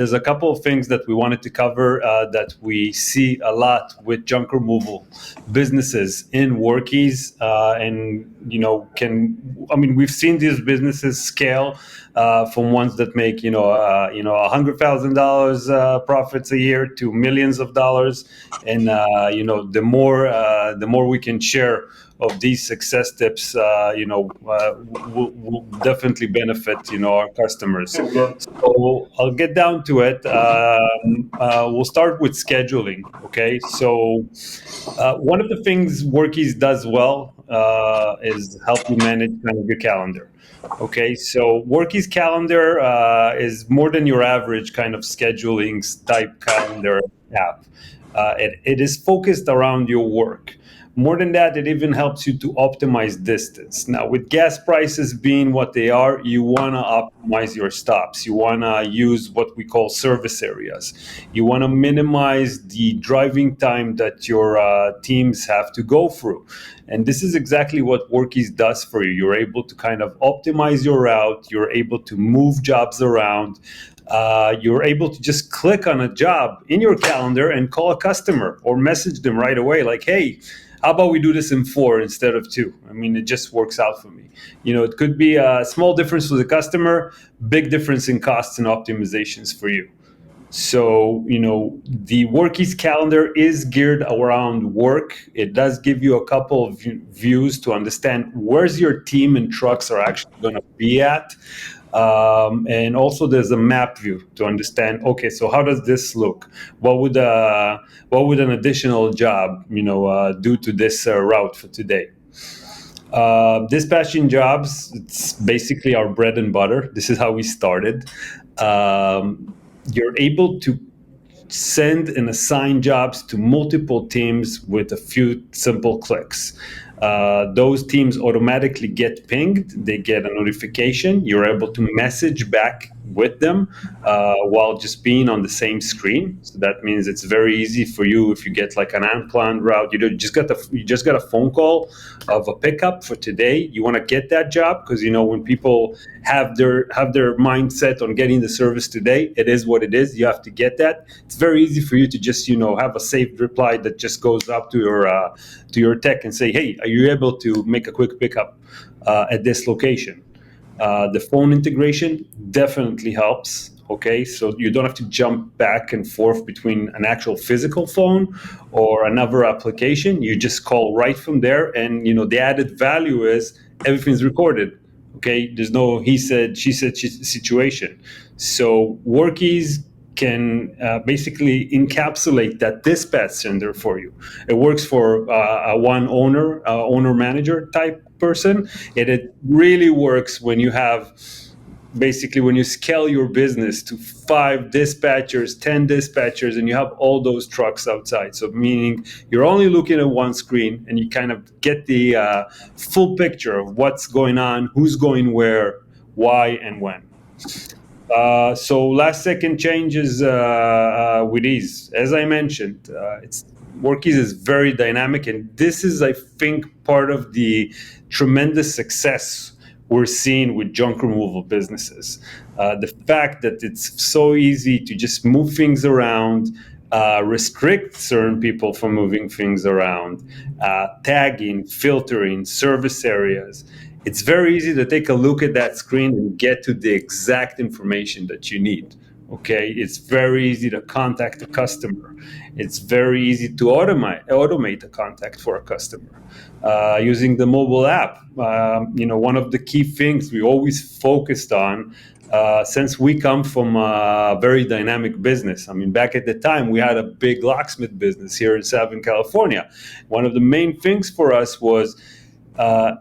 there's a couple of things that we wanted to cover that we see a lot with junk removal businesses in Workiz, and we've seen these businesses scale from ones that make $100,000 profits a year to millions of dollars, and the more we can share of these success tips, will definitely benefit our customers. So I'll get down to it. We'll start with scheduling. Okay, so one of the things Workiz does well is help you manage kind of your calendar. Okay, so Workiz calendar is more than your average kind of scheduling type calendar app. It is focused around your work. More than that, it even helps you to optimize distance. Now, with gas prices being what they are, you want to optimize your stops. You want to use what we call service areas. You want to minimize the driving time that your teams have to go through. And this is exactly what Workiz does for you. You're able to kind of optimize your route. You're able to move jobs around. You're able to just click on a job in your calendar and call a customer or message them right away, like, hey, how about we do this in 4 instead of 2? I mean, it just works out for me. It could be a small difference for the customer, big difference in costs and optimizations for you. So, the Workiz calendar is geared around work. It does give you a couple of views to understand where's your team and trucks are actually going to be at. And also there's a map view to understand, okay, so how does this look? What would an additional job, do to this route for today? Dispatching jobs, it's basically our bread and butter. This is how we started. You're able to send and assign jobs to multiple teams with a few simple clicks. Those teams automatically get pinged. They get a notification. You're able to message back with them while just being on the same screen. So that means it's very easy for you if you get like an unplanned route. You just got a phone call of a pickup for today. You want to get that job because when people have their mindset on getting the service today, it is what it is. You have to get that. It's very easy for you to just have a saved reply that just goes up to your tech and say, hey, are you able to make a quick pickup at this location? The phone integration definitely helps. Okay, so you don't have to jump back and forth between an actual physical phone or another application. You just call right from there, and the added value is everything's recorded. Okay, there's no he said, she said situation. So Workiz can basically encapsulate that dispatch center for you. It works for a one owner manager type person. It really works when you have when you scale your business to 5 dispatchers, 10 dispatchers, and you have all those trucks outside. So meaning you're only looking at one screen and you kind of get the full picture of what's going on, who's going where, why, and when. So last second changes with ease. As I mentioned, Workiz is very dynamic, and this is, I think, part of the tremendous success we're seeing with junk removal businesses. The fact that it's so easy to just move things around, restrict certain people from moving things around, tagging, filtering, service areas. It's very easy to take a look at that screen and get to the exact information that you need. Okay, it's very easy to contact a customer. It's very easy to automate a contact for a customer using the mobile app. One of the key things we always focused on, since we come from a very dynamic business. I mean, back at the time, we had a big locksmith business here in Southern California. One of the main things for us was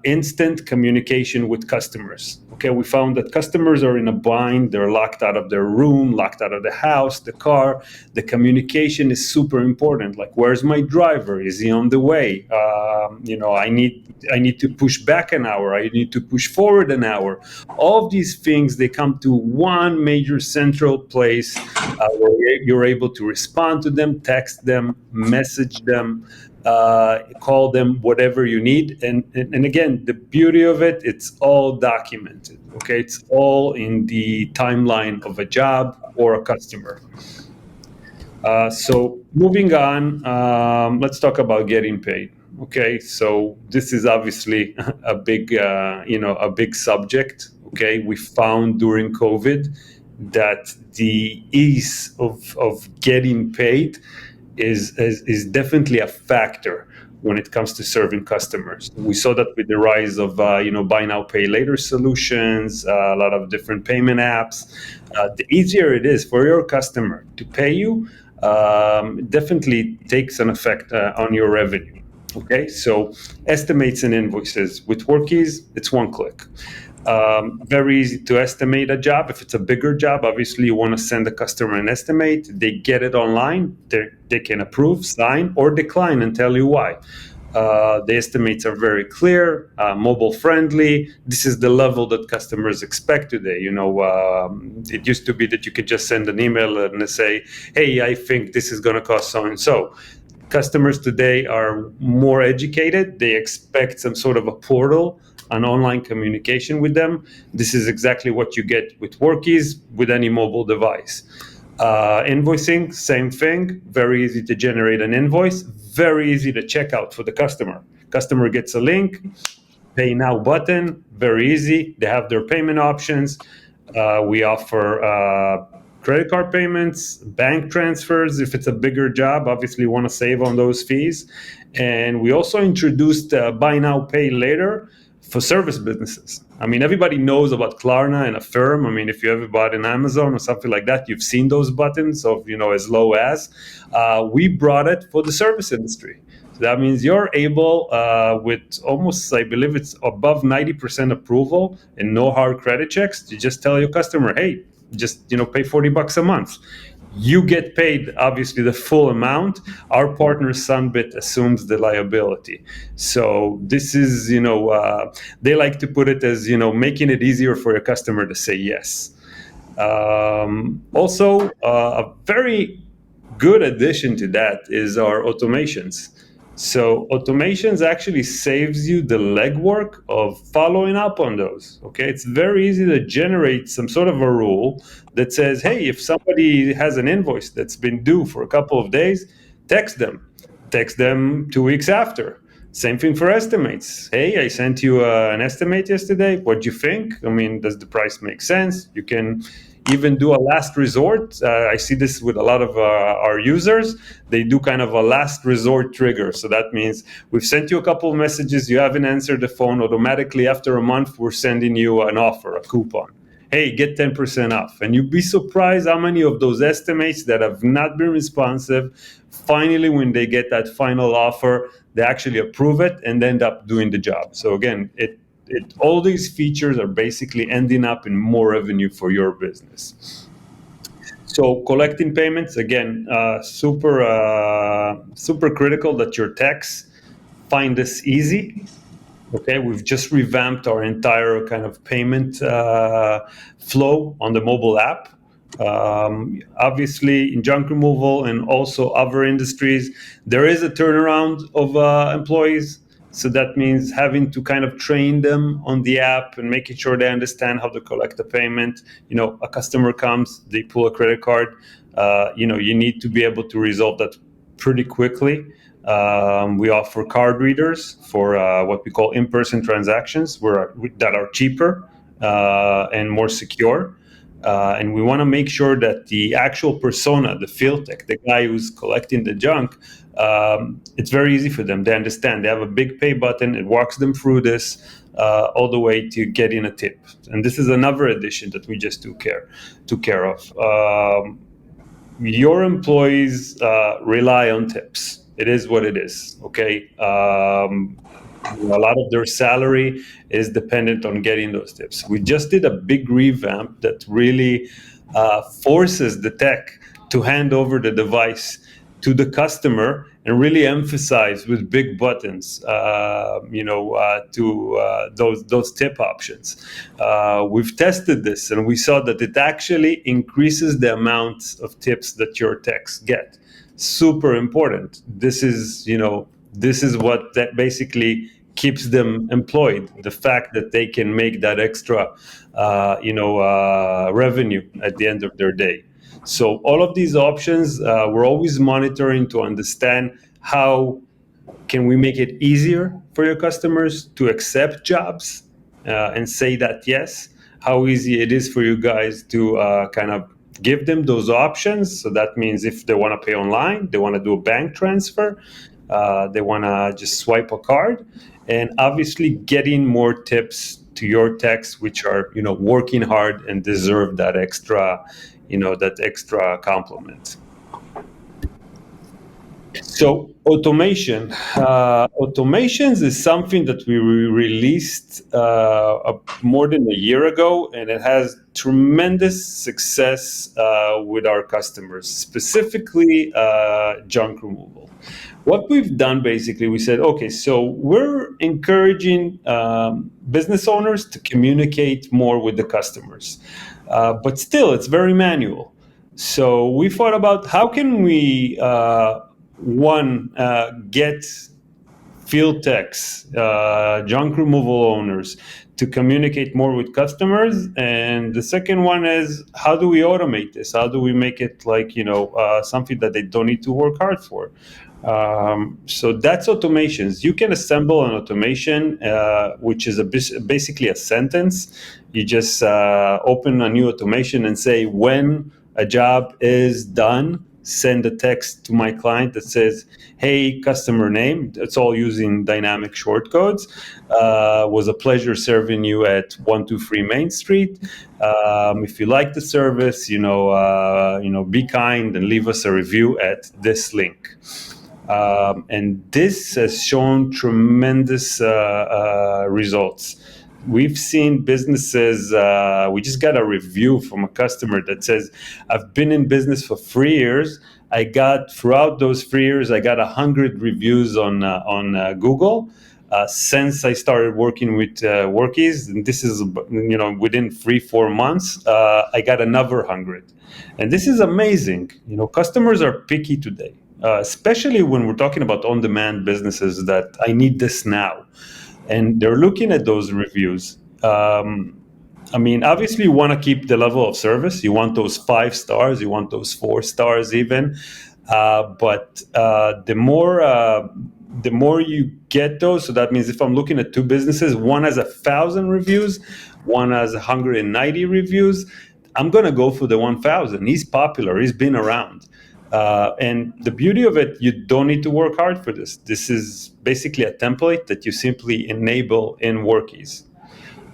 instant communication with customers. Okay, we found that customers are in a bind. They're locked out of their room, locked out of the house, the car. The communication is super important. Like, where's my driver? Is he on the way? I need to push back an hour. I need to push forward an hour. All of these things, they come to one major central place where you're able to respond to them, text them, message them, Call them whatever you need. And again, the beauty of it, it's all documented. Okay, it's all in the timeline of a job or a customer. So moving on, let's talk about getting paid. Okay, so this is obviously a big, a big subject. Okay, we found during COVID that the ease of getting paid is definitely a factor when it comes to serving customers. We saw that with the rise of buy now pay later solutions, a lot of different payment apps. The easier it is for your customer to pay you, definitely takes an effect on your revenue. Okay, so estimates and invoices with Workiz, it's one click. Very easy to estimate a job. If it's a bigger job, obviously you want to send the customer an estimate. They get it online. They can approve, sign, or decline and tell you why. The estimates are very clear, mobile friendly. This is the level that customers expect today. It used to be that you could just send an email and say, hey, I think this is going to cost so and so. Customers today are more educated. They expect some sort of a portal, an online communication with them. This is exactly what you get with Workiz with any mobile device. Invoicing, same thing. Very easy to generate an invoice. Very easy to check out for the customer. Customer gets a link, pay now button. Very easy. They have their payment options. We offer credit card payments, bank transfers. If it's a bigger job, obviously you want to save on those fees. And we also introduced buy now, pay later for service businesses. I mean, everybody knows about Klarna and Affirm. I mean, if you ever bought an Amazon or something like that, you've seen those buttons of, as low as. We brought it for the service industry. So that means you're able, with almost, I believe it's above 90% approval and no hard credit checks, to just tell your customer, hey, just, pay $40 a month. You get paid, obviously, the full amount. Our partner, Sunbit, assumes the liability. So this is, they like to put it as, making it easier for a customer to say yes. Also, a very good addition to that is our automations. So automations actually saves you the legwork of following up on those. Okay, it's very easy to generate some sort of a rule that says, hey, if somebody has an invoice that's been due for a couple of days, text them 2 weeks after. Same thing for estimates. Hey, I sent you an estimate yesterday. What'd you think? I mean, does the price make sense? You can even do a last resort. I see this with a lot of our users. They do kind of a last resort trigger. So that means we've sent you a couple of messages. You haven't answered the phone. Automatically, after a month, we're sending you an offer, a coupon. Hey, get 10% off. And you'd be surprised how many of those estimates that have not been responsive, finally, when they get that final offer, they actually approve it and end up doing the job. So again, all these features are basically ending up in more revenue for your business. So collecting payments, again, super critical that your techs find this easy. Okay, we've just revamped our entire kind of payment flow on the mobile app. Obviously, in junk removal and also other industries, there is a turnaround of employees. So that means having to kind of train them on the app and making sure they understand how to collect the payment. A customer comes, they pull a credit card. You need to be able to resolve that pretty quickly. We offer card readers for what we call in-person transactions that are cheaper and more secure. And we want to make sure that the actual persona, the field tech, the guy who's collecting the junk, it's very easy for them. They understand. They have a big pay button. It walks them through this all the way to getting a tip. And this is another addition that we just took care of. Your employees rely on tips. It is what it is. Okay. A lot of their salary is dependent on getting those tips. We just did a big revamp that really forces the tech to hand over the device to the customer and really emphasize with big buttons, to those tip options. We've tested this and we saw that it actually increases the amount of tips that your techs get. Super important. This is, This is what that basically keeps them employed. The fact that they can make that extra, revenue at the end of their day. So all of these options, we're always monitoring to understand how can we make it easier for your customers to accept jobs and say that yes? How easy it is for you guys to kind of give them those options. So that means if they want to pay online, they want to do a bank transfer, they want to just swipe a card, and obviously getting more tips to your techs, which are working hard and deserve that extra, that extra compliment. So automations is something that we released more than a year ago, and it has tremendous success with our customers, specifically junk removal. What we've done basically, we said, okay, so we're encouraging business owners to communicate more with the customers, but still it's very manual. So we thought about how can we get field techs, junk removal owners to communicate more with customers. And the second one is, how do we automate this? How do we make it like, something that they don't need to work hard for? So that's automations. You can assemble an automation, which is basically a sentence. You just open a new automation and say, when a job is done, send a text to my client that says, hey, customer name. It's all using dynamic shortcodes. Was a pleasure serving you at 123 Main Street. If you like the service, be kind and leave us a review at this link. And this has shown tremendous results. We've seen businesses, we just got a review from a customer that says, I've been in business for 3 years. Throughout those 3 years, I got 100 reviews on Google. Since I started working with Workiz, and this is, within 3-4 months, I got another 100. And this is amazing. Customers are picky today, especially when we're talking about on-demand businesses that I need this now. And they're looking at those reviews. Obviously, you want to keep the level of service. You want those 5 stars. You want those 4 stars even. But the more you get those, so that means if I'm looking at 2 businesses, one has 1,000 reviews, one has 190 reviews, I'm going to go for the 1,000. He's popular. He's been around. And the beauty of it, you don't need to work hard for this. This is basically a template that you simply enable in Workiz.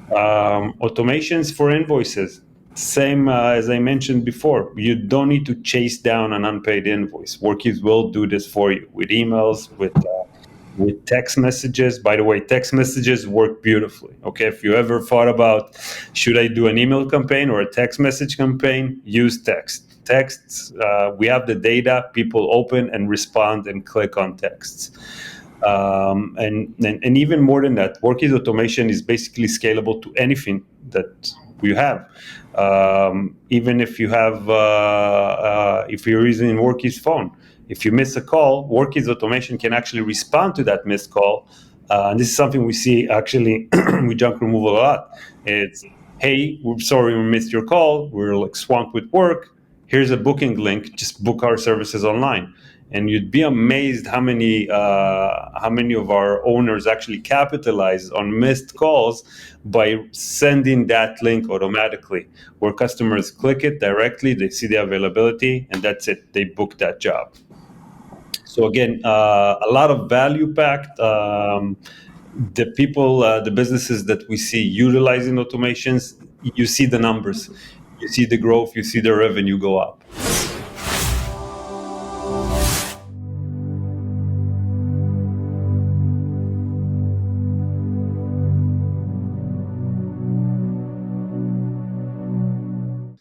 Automations for invoices, same as I mentioned before. You don't need to chase down an unpaid invoice. Workiz will do this for you with emails, with text messages. By the way, text messages work beautifully. Okay, if you ever thought about, should I do an email campaign or a text message campaign, use texts. We have the data. People open and respond and click on texts. And even more than that, Workiz automation is basically scalable to anything that you have. Even if you have, if you're using Workiz phone, if you miss a call, Workiz automation can actually respond to that missed call. And this is something we see actually with junk removal a lot. It's, hey, we're sorry we missed your call. We're like swamped with work. Here's a booking link. Just book our services online. And you'd be amazed how many of our owners actually capitalize on missed calls by sending that link automatically, where customers click it directly, they see the availability, and that's it. They book that job. So again, a lot of value packed. The people, the businesses that we see utilizing automations, you see the numbers, you see the growth, you see the revenue go up.